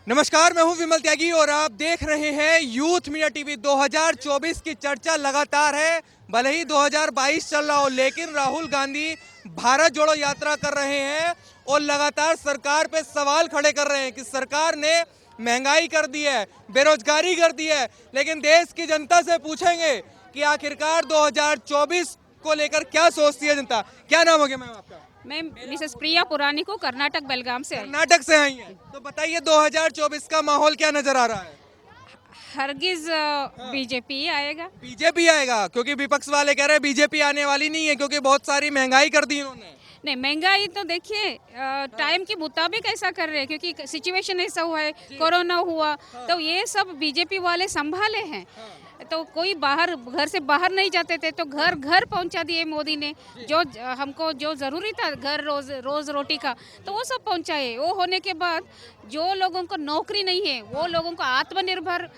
नमस्कार, मैं हूं विमल त्यागी और आप देख रहे हैं यूथ मीडिया टीवी। 2024 की चर्चा लगातार है। भले ही 2022 चल रहा हो, लेकिन राहुल गांधी भारत जोड़ो यात्रा कर रहे हैं और लगातार सरकार पे सवाल खड़े कर रहे हैं कि सरकार ने महंगाई कर दी है, बेरोजगारी कर दी है। लेकिन देश की जनता से पूछेंगे कि आखिरकार 2024 को लेकर क्या सोचती है जनता। क्या नाम हो गया मैम आपका? मैं मिसेस प्रिया पुरानी को कर्नाटक बेलगाम से आई। कर्नाटक से आई हैं, तो बताइए 2024 का माहौल क्या नजर आ रहा है? हरगिज बीजेपी ही आएगा। बीजेपी आएगा, क्योंकि विपक्ष वाले कह रहे हैं बीजेपी आने वाली नहीं है क्योंकि बहुत सारी महंगाई कर दी इन्होंने। नहीं, महंगाई तो देखिए टाइम के मुताबिक ऐसा कर रहे हैं क्योंकि सिचुएशन ऐसा हुआ है, कोरोना हुआ, तो ये सब बीजेपी वाले संभाले हैं। तो कोई बाहर घर से बाहर नहीं जाते थे तो घर घर पहुंचा दिए मोदी ने। जो हमको जो ज़रूरी था घर रोज रोटी का, तो वो सब पहुंचाए। वो होने के बाद जो लोगों को नौकरी नहीं है वो लोगों को आत्मनिर्भर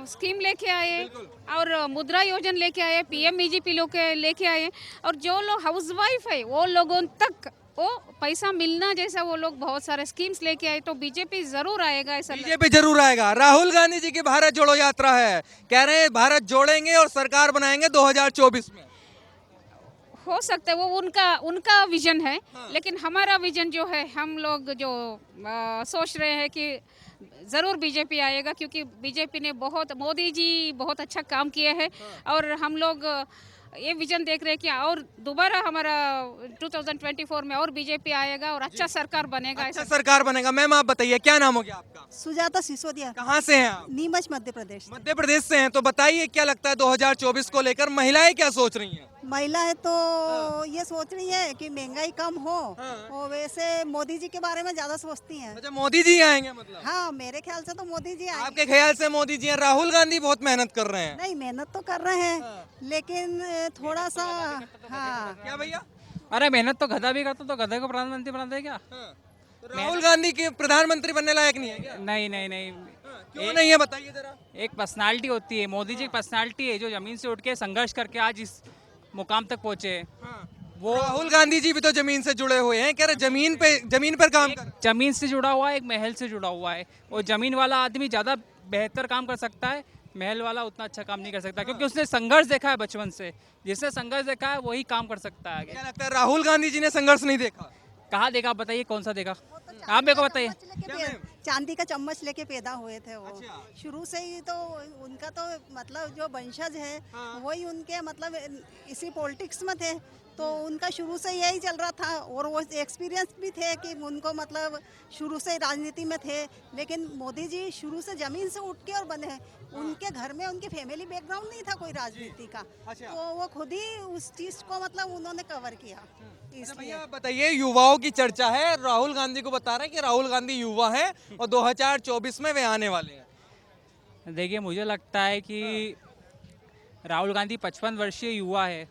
स्कीम लेके आए और मुद्रा योजना लेके आए, पीएमईजीपी लेके आए। और जो लोग हाउसवाइफ है वो लोगों तक वो पैसा मिलना जैसा वो लोग बहुत सारे स्कीम्स लेके आए। तो बीजेपी जरूर आएगा, ऐसा बीजेपी जरूर आएगा। राहुल गांधी जी की भारत जोड़ो यात्रा है, कह रहे हैं भारत जोड़ेंगे और सरकार बनाएंगे 2024 में। हो सकता है वो उनका विजन है। लेकिन हमारा विजन जो है, हम लोग जो सोच रहे हैं कि ज़रूर बीजेपी आएगा क्योंकि बीजेपी ने मोदी जी बहुत अच्छा काम किए हैं। और हम लोग ये विजन देख रहे हैं कि और दोबारा हमारा 2024 में और बीजेपी आएगा और अच्छा सरकार बनेगा। अच्छा सरकार बनेगा। मैम आप बताइए, क्या नाम हो गया आपका? सुजाता सिसोदिया, कहाँ से हैं आप? नीमच मध्य प्रदेश। मध्य प्रदेश से हैं, तो बताइए क्या लगता है 2024 को लेकर महिलाएं क्या सोच रही हैं? महिला है तो ये सोच रही है कि महंगाई कम हो। और वैसे मोदी जी के बारे में ज्यादा सोचती हैं। अच्छा, मोदी जी आएंगे मतलब? हाँ, मेरे ख्याल से तो मोदी जी आएंगे। आपके ख्याल से मोदी जी हैं? राहुल गांधी बहुत मेहनत कर रहे हैं। नहीं, मेहनत तो कर रहे हैं लेकिन थोड़ा सा। हाँ, क्या भैया? अरे मेहनत तो गधा भी करता तो गधे को प्रधानमंत्री बना दे क्या? तो राहुल गांधी के प्रधानमंत्री बनने लायक नहीं है क्या? नहीं नहीं नहीं, क्यों नहीं है, बताइए जरा। एक पर्सनालिटी होती है, मोदी जी की पर्सनालिटी है जो जमीन से उठ के संघर्ष करके आज इस मुकाम तक पहुंचे। वो राहुल गांधी जी भी तो जमीन से जुड़े हुए हैं, कह रहे जमीन पर काम कर। जमीन से जुड़ा हुआ है, एक महल से जुड़ा हुआ है। और जमीन वाला आदमी ज्यादा बेहतर काम कर सकता है, महल वाला उतना अच्छा काम नहीं कर सकता क्योंकि उसने संघर्ष देखा है बचपन से। जिसने संघर्ष देखा है वही काम कर सकता है आगे। क्या लगता है राहुल गांधी जी ने संघर्ष नहीं देखा? कहाँ देखा, आप बताइए कौन सा देखा? आप मेरे को बताइए। चांदी का चम्मच लेके पैदा हुए थे वो। अच्छा। शुरू से ही तो उनका तो मतलब जो वंशज है वही उनके मतलब इसी पॉलिटिक्स में थे। तो उनका शुरू से यही चल रहा था और वो एक्सपीरियंस भी थे कि उनको मतलब शुरू से राजनीति में थे। लेकिन मोदी जी शुरू से जमीन से उठ के और बने। उनके घर में उनकी फैमिली बैकग्राउंड नहीं था कोई राजनीति का। अच्छा। तो वो खुद ही उस चीज को मतलब उन्होंने कवर किया। अच्छा भैया आप बताइए, युवाओं की चर्चा है, राहुल गांधी को बता रहे हैं कि राहुल गांधी युवा हैं और 2024 में वे आने वाले हैं। देखिए, मुझे लगता है कि राहुल गांधी 55 वर्षीय युवा है।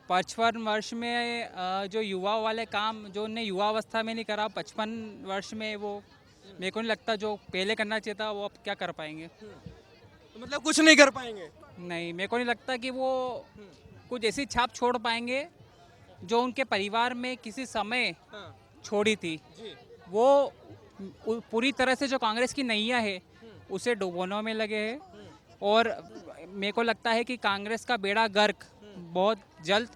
55 वर्ष में जो युवा वाले काम जो उन्हें युवावस्था में नहीं करा, 55 वर्ष में वो मेरे को नहीं लगता जो पहले करना चाहिए था वो अब क्या कर पाएंगे। तो मतलब कुछ नहीं कर पाएंगे? नहीं, मेरे को नहीं लगता कि वो कुछ ऐसी छाप छोड़ पाएंगे जो उनके परिवार में किसी समय छोड़ी थी। वो पूरी तरह से जो कांग्रेस की नैया है उसे डुबोने में लगे हैं। और मेरे को लगता है कि कांग्रेस का बेड़ा गर्क बहुत जल्द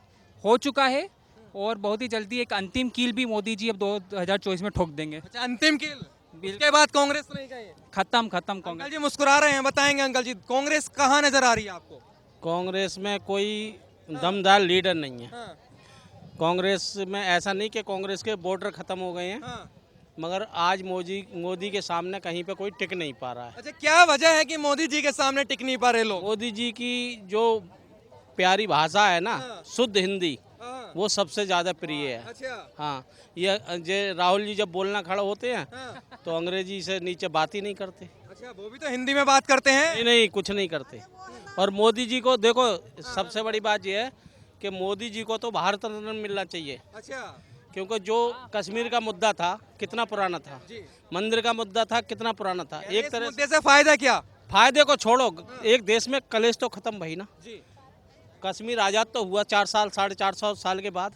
हो चुका है और बहुत ही जल्दी एक अंतिम कील भी मोदी जी अब 2024 में ठोक देंगे। अच्छा, अंतिम कील? इसके बाद कांग्रेस नहीं कहे? खत्म अंकल कांग्रेस। जी मुस्कुरा रहे हैं, बताएंगे अंकल जी कांग्रेस कहाँ नजर आ रही है आपको? कांग्रेस में कोई दमदार लीडर नहीं है। कांग्रेस में ऐसा नहीं कि कांग्रेस के वोटर खत्म हो गए हैं, मगर आज मोदी के सामने कहीं पे कोई टिक नहीं पा रहा है। अच्छा, क्या वजह है कि मोदी जी के सामने टिक नहीं पा रहे लोग? मोदी जी की जो प्यारी भाषा है ना, शुद्ध हिंदी, वो सबसे ज्यादा प्रिय है। अच्छा। हाँ, ये राहुल जी जब बोलना खड़ा होते हैं तो अंग्रेजी से नीचे बात ही नहीं करते। अच्छा, वो भी तो हिंदी में बात करते हैं? नहीं, कुछ नहीं करते। और मोदी जी को देखो, सबसे बड़ी बात यह है कि मोदी जी को तो भारत रत्न मिलना चाहिए। अच्छा। क्योंकि जो कश्मीर का मुद्दा था कितना पुराना था, मंदिर का मुद्दा था कितना पुराना था। एक तरह से से फायदा क्या? फायदे को छोड़ो, एक देश में कलेश तो खत्म भई ना। कश्मीर आज़ाद तो हुआ 4 साल 4.5 साल के बाद।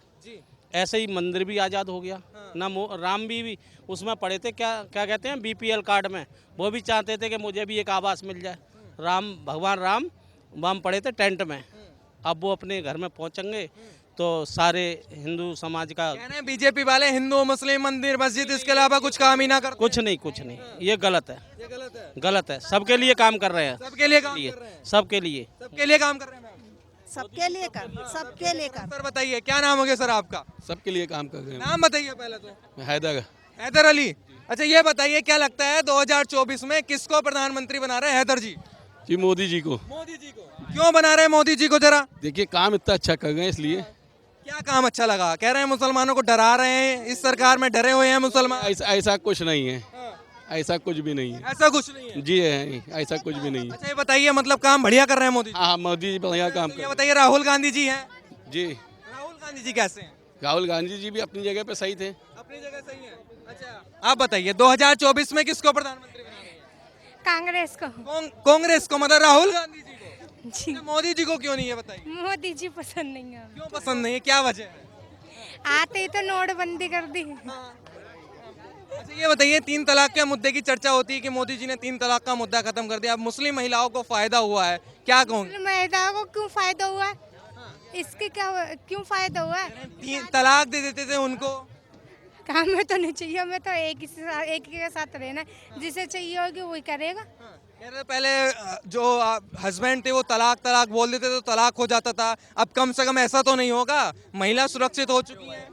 ऐसे ही मंदिर भी आज़ाद हो गया ना। राम भी उसमें पड़े थे, क्या क्या कहते हैं, बीपीएल कार्ड में, वो भी चाहते थे कि मुझे भी एक आवास मिल जाए। राम, भगवान राम वहाँ पड़े थे टेंट में, अब वो अपने घर में पहुँचेंगे तो सारे हिंदू समाज का कह रहे हैं बीजेपी वाले हिंदू मुस्लिम मंदिर मस्जिद इसके अलावा कुछ काम ही ना करते। कुछ नहीं, ये गलत है, ये गलत है। गलत है। सबके लिए काम कर रहे हैं, सबके लिए काम कर रहे हैं, सबके लिए। सबके लिए काम कर रहे हैं मैम। सबके लिए कर, सबके लिए कर। सर बताइए क्या नाम हो गया सर आपका? सबके लिए काम कर रहे हैं। नाम बताइए पहले तो। हैदर। हैदर अली। अच्छा ये बताइए क्या लगता है 2024 में किसको प्रधानमंत्री बना रहे हैं हैदर जी? जी मोदी जी को। मोदी जी को। क्यों बना रहे हैं मोदी जी को जरा? देखिए काम इतना अच्छा कर रहे हैं इसलिए। क्या काम अच्छा लगा? कह रहे हैं मुसलमानों को डरा रहे हैं, इस सरकार में डरे हुए हैं मुसलमान। ऐसा कुछ नहीं है, ऐसा कुछ भी नहीं है। ऐसा कुछ नहीं है। जी है, ऐसा कुछ भी नहीं है। अच्छा ये बताइए मतलब काम बढ़िया कर रहे हैं मोदी जी? हाँ मोदी जी बढ़िया काम ये कर बताइए राहुल गांधी जी हैं, जी। राहुल गांधी जी कैसे हैं? राहुल गांधी जी भी अपनी जगह पे सही थे। अपनी जगह सही है। अच्छा आप बताइए 2024 में किसको प्रधानमंत्री बना रहे हैं? कांग्रेस को कांग्रेस को, मतलब राहुल गांधी जी को। जी। अच्छा, मोदी जी को क्यों नहीं है बताइए? मोदी जी पसंद नहीं है। क्यों पसंद नहीं है, क्या वजह है? आते ही तो नोटबंदी कर दी। अच्छा ये बताइए 3 तलाक के मुद्दे की चर्चा होती है कि मोदी जी ने 3 तलाक का मुद्दा खत्म कर दिया, अब मुस्लिम महिलाओं को फायदा हुआ है, क्या कहूँगे? महिलाओं को क्यों फायदा हुआ है? इसके क्यों फायदा हुआ है? 3 तलाक दे देते थे उनको। काम में तो नहीं चाहिए, हमें तो एक ही के साथ रहना है। जिसे चाहिए होगी वही करेगा। कह रहे पहले जो हस्बैंड थे वो तलाक बोल देते तो तलाक हो जाता था, अब कम से कम ऐसा तो नहीं होगा, महिला सुरक्षित हो चुकी है।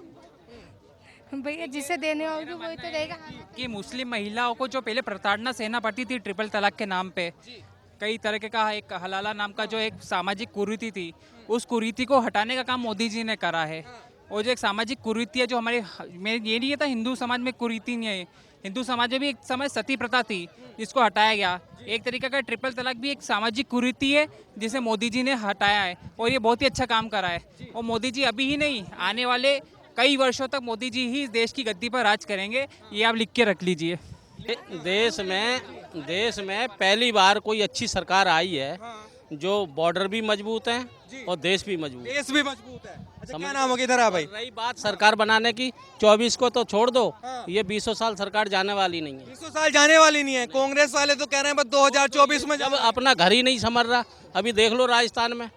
भैया जिसे देने होगी वही तो देगा। कि मुस्लिम महिलाओं को जो पहले प्रताड़ना सहना पड़ती थी ट्रिपल तलाक के नाम पे, कई तरह का एक हलाला नाम का जो एक सामाजिक कुरीति थी, उस कुरीति को हटाने का काम मोदी जी ने करा है। और जो एक सामाजिक कुरीति है जो हमारे में, ये नहीं था हिंदू समाज में कुरीति नहीं है, हिंदू समाज में भी एक समय सती प्रथा थी जिसको हटाया गया। एक तरीके का ट्रिपल तलाक भी एक सामाजिक कुरीति है जिसे मोदी जी ने हटाया है और ये बहुत ही अच्छा काम करा है। और मोदी जी अभी ही नहीं, आने वाले कई वर्षों तक मोदी जी ही देश की गद्दी पर राज करेंगे, ये आप लिख के रख लीजिए। देश में पहली बार कोई अच्छी सरकार आई है जो बॉर्डर भी मजबूत है और देश भी मजबूत है। देश भी मजबूत है। अच्छा क्या नाम होगा इधर आ भाई? रही बात सरकार बनाने की, 24 को तो छोड़ दो, ये 20 साल सरकार जाने वाली नहीं है। 200 साल जाने वाली नहीं है। कांग्रेस वाले तो कह रहे हैं बस 2024 में जब अपना घर ही नहीं संभल रहा, अभी देख लो राजस्थान में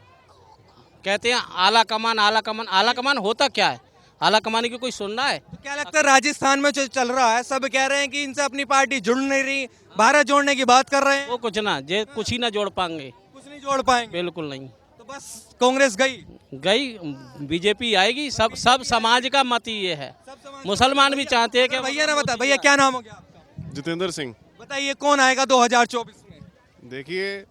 कहते हैं आला कमान, आला कमान। आला कमान होता क्या है? आला कमाने की कोई सुनना है? तो क्या लगता है राजस्थान में जो चल रहा है, सब कह रहे हैं कि इनसे अपनी पार्टी जुड़ नहीं रही, भारत जोड़ने की बात कर रहे हैं, वो कुछ ना, जे कुछ ही ना जोड़ पाएंगे, कुछ नहीं जोड़ पाएंगे। बिल्कुल नहीं। तो बस कांग्रेस गई, बीजेपी आएगी। सब समाज का मत ही ये है, मुसलमान भी चाहते हैं कि भैया ने बता, भैया क्या नाम हो गया आपका? जितेंद्र सिंह। बताइए कौन आएगा 2024 में? देखिए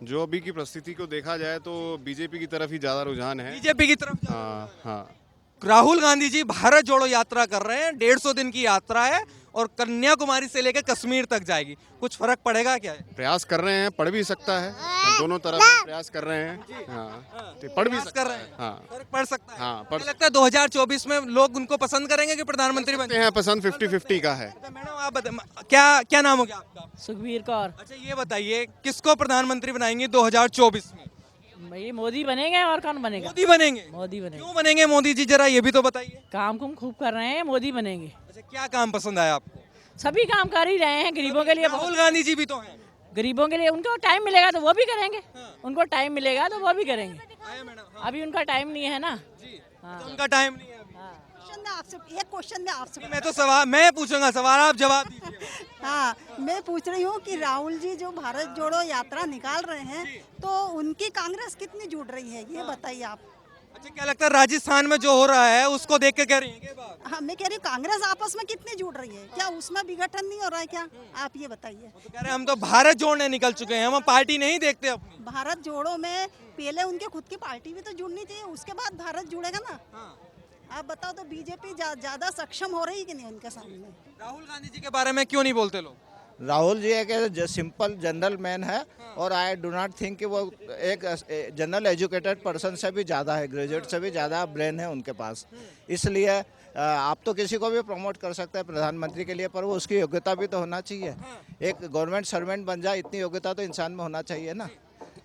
जो अभी की परिस्थिति को देखा जाए तो बीजेपी की तरफ ही ज़्यादा रुझान है। बीजेपी की तरफ। हाँ हाँ। राहुल गांधी जी भारत जोड़ो यात्रा कर रहे हैं, 150 दिन की यात्रा है और कन्याकुमारी से लेकर कश्मीर तक जाएगी। कुछ फर्क पड़ेगा क्या? प्रयास कर रहे हैं, पढ़ भी सकता है, दोनों तरफ से प्रयास कर रहे हैं। हाँ तो पढ़ भी प्रयास सकता कर रहे है। हैं, हाँ फर्क पड़ सकता है। हाँ, पड़ मुझे लगता है 2024 में लोग उनको पसंद करेंगे कि प्रधानमंत्री बन सकते हैं, पसंद 50-50 का है। अच्छा, मैडम आप बताइए क्या नाम हो गया आपका? सुखबीर कौर। अच्छा ये बताइए किसको प्रधानमंत्री बनाएंगे 2024 में? भाई मोदी बनेंगे और कौन बनेगा? मोदी बनेंगे। मोदी बनेंगे। क्यों बनेंगे मोदी जी, जरा ये भी तो बताइए। काम कुम खूब कर रहे हैं, मोदी बनेंगे। अच्छा क्या काम पसंद आया आपको? सभी काम कर ही रहे हैं गरीबों के लिए। राहुल गांधी जी भी तो हैं। गरीबों के लिए उनको टाइम मिलेगा तो वो भी करेंगे, उनको टाइम मिलेगा तो वो भी करेंगे। अभी उनका टाइम नहीं है ना। हाँ। तो उनका टाइम नहीं है अभी। एक क्वेश्चन में आपसे मैं तो सवाल मैं पूछूंगा, सवाल आप जवाब दीजिए। हाँ मैं पूछ रही हूँ कि राहुल जी जो भारत जोड़ो यात्रा निकाल रहे हैं तो उनकी कांग्रेस कितनी जुड़ रही है, ये बताइए आप। अच्छा क्या लगता है राजस्थान में जो हो रहा है उसको देख के कह रही है बात? हाँ मैं कह रही हूँ कांग्रेस आपस में कितनी जुड़ रही है, क्या उसमें विघटन नहीं हो रहा है क्या? आप ये बताइए। तो कह रहे हैं हम तो भारत जोड़ने निकल चुके हैं, हम पार्टी नहीं देखते अपनी। भारत जोड़ो में पहले उनके खुद की पार्टी भी तो जुड़नी चाहिए, उसके बाद भारत जुड़ेगा ना। आप बताओ तो बीजेपी ज्यादा सक्षम हो रही है कि नहीं उनके सामने? राहुल गांधी जी के बारे में क्यों नहीं बोलते लोग? राहुल जी एक सिंपल जनरल मैन है और आई डू नॉट थिंक कि वो एक जनरल एजुकेटेड पर्सन से भी ज़्यादा है, ग्रेजुएट से भी ज़्यादा ब्रेन है उनके पास। इसलिए आप तो किसी को भी प्रमोट कर सकते हैं प्रधानमंत्री के लिए, पर वो उसकी योग्यता भी तो होना चाहिए। एक गवर्नमेंट सर्वेंट बन जाए इतनी योग्यता तो इंसान में होना चाहिए ना।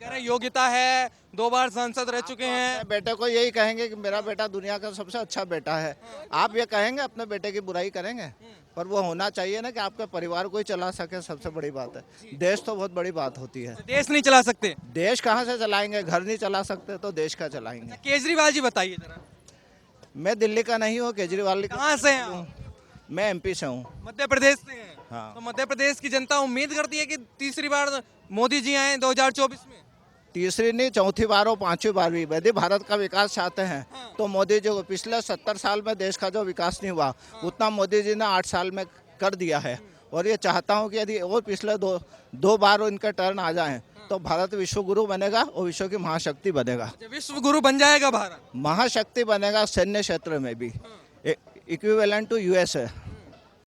कह रहे हैं योग्यता है, 2 बार सांसद रह चुके हैं। अपने बेटे को यही कहेंगे कि मेरा बेटा दुनिया का सबसे अच्छा बेटा है। आप ये कहेंगे, अपने बेटे की बुराई करेंगे, पर वो होना चाहिए ना कि आपके परिवार को ही चला सके, सबसे बड़ी बात है। देश तो बहुत बड़ी बात होती है। देश नहीं चला सकते। देश कहाँ से चलाएंगे, घर नहीं चला सकते तो देश का चलाएंगे। केजरीवाल जी बताइए जरा, मैं दिल्ली का नहीं हूँ, केजरीवाल कहाँ से हैं आप? मैं एमपी से हूँ। मध्य प्रदेश से हैं। हाँ। तो मध्य प्रदेश की जनता उम्मीद करती है कि तीसरी बार मोदी जी आए 2024 में। तीसरी नहीं, चौथी बार हो, पांचवी बार भी, यदि भारत का विकास चाहते हैं तो मोदी जी को पिछले 70 साल में देश का जो विकास नहीं हुआ उतना मोदी जी ने 8 साल में कर दिया है। और ये चाहता हूँ कि यदि और पिछले दो बार इनका टर्न आ जाए तो भारत विश्व गुरु बनेगा और विश्व की महाशक्ति बनेगा। विश्व गुरु बन जाएगा भारत, महाशक्ति बनेगा, सैन्य क्षेत्र में भी इक्विवेलेंट टू यूएस है।